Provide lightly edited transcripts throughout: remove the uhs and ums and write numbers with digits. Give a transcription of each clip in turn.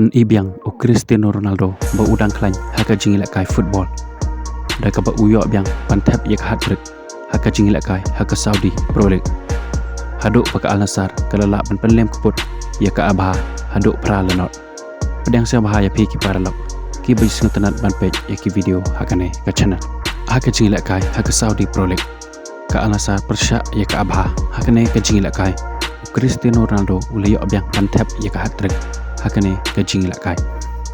pen ibiang o Cristiano Ronaldo ba udang klain haka jingilak kai football da ka ba uyo biang pantap yak hat-trick haka jingilak kai haka Saudi Pro League haduk paka Al Nassr kalala ban penlem kuput ya ka abha haduk pra lenot pedang sia bahaya pi ki paralok ki bis ngotanat ban page ya ki video hakane ka channel haka jingilak kai haka Saudi Pro League ka Al Nassr persya ya ka abha hakane ka jingilak kai Cristiano Ronaldo uliyo biang pantap ya ka hat-trick hakane ka jingilak kai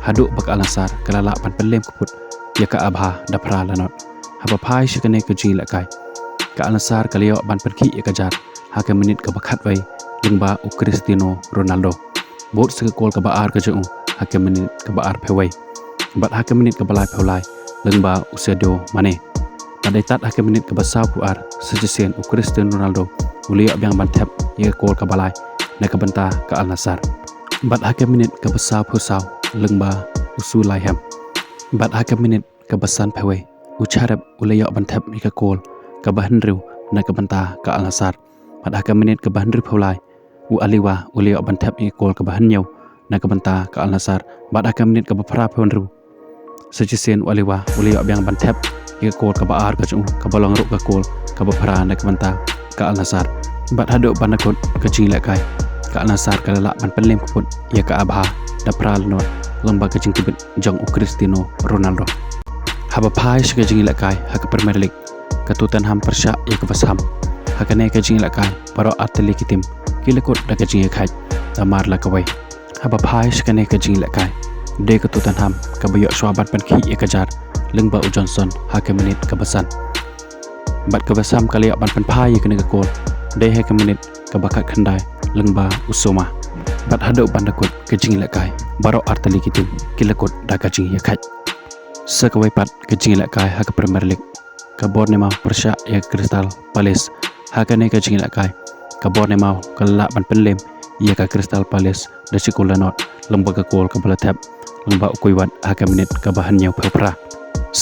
haduk bak Al Nassr kalala pan pelem kuput ya ka abha da pra lanot haba phai shikane ka jingilak kai ka Al Nassr kaliyo ban perki ya ka jar haka menit ka bakhat wai lingba u Cristiano Ronaldo bot se kol ka baar ka ju haka menit ka baar phewai bat haka menit ka balai phulai lingba u Sadio Mane padai tat haka menit ka basau puar sejesen u Cristiano Ronaldo uliyo biang ban tap ya kol ka balai na ka banta ka Al Nassr bat haka minit ka basau phusau lengba usulai ham bat haka minit ka basan phawai ucharap ulayo bantap mika kol ka bahanriu na ka banta ka Al Nassr bat haka minit ka bahanriu phawlai u aliwa ulayo bantap mika kol ka bahanyau na ka banta ka Al Nassr bat haka minit ka bapra phawandru sejisen u aliwa ulayo biang bantap mika kol ka baar ka chu ka balong ru ka kol ka bapra na ka banta ka Al Nassr bat haduk banakot ka jingilak kai ka Al Nassr kalala ban penlem kuput ya ka abha da pral no lamba ka jingkibit jong u Cristiano Ronaldo haba phai shika jingilak kai haka Premier League ka Tottenham persya ya ka West Ham hakane ka jingilak kai paro atli kitim kilakot da ka jingilak kai da marla ka wai haba phai shika ne ka jingilak kai de ka Tottenham ka bayo swabat pan khi ya ka jar lingba u Johnson haka menit ka basan bat ka West Ham kali ban pan phai ya ka ne ka kol de haka menit ka bakat khandai lengba usoma bat haduk bandakut ke jingilak kai baro artali kitim kilakut da ka jing ya khat sakawai pat ke jingilak kai haka Premier League ka Bournemouth persya ya Crystal Palace hakane ka jingilak kai ka Bournemouth kalala ban penlem ya ka Crystal Palace da sikulanot lengba ka kol ka balatap lengba ukuiwat haka menit ka bahanyau phapra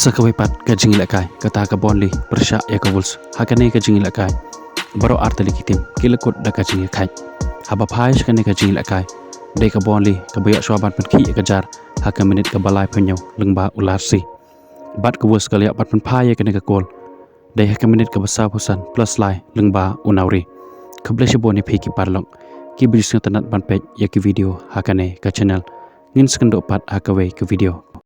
sakawai pat ke jingilak kai ka ta ka Burnley persya ya ka Wolves hakane ka jingilak kai baro artali kitim kilakut da ka jing ya khat haba phai shkane ka jingilak kai de ka Burnley ka bayo swaban pan khi ka jar haka menit ka balai phanyau lengba ularsi bat ka Wolves kali bat pan phai ka ne ka kol de haka menit ka basa pusan plus lai lengba unauri ka bleshe bone phi ki parlok ki bisna tanat ban page ya ki video hakane ka channel ngin skendo pat haka we ka video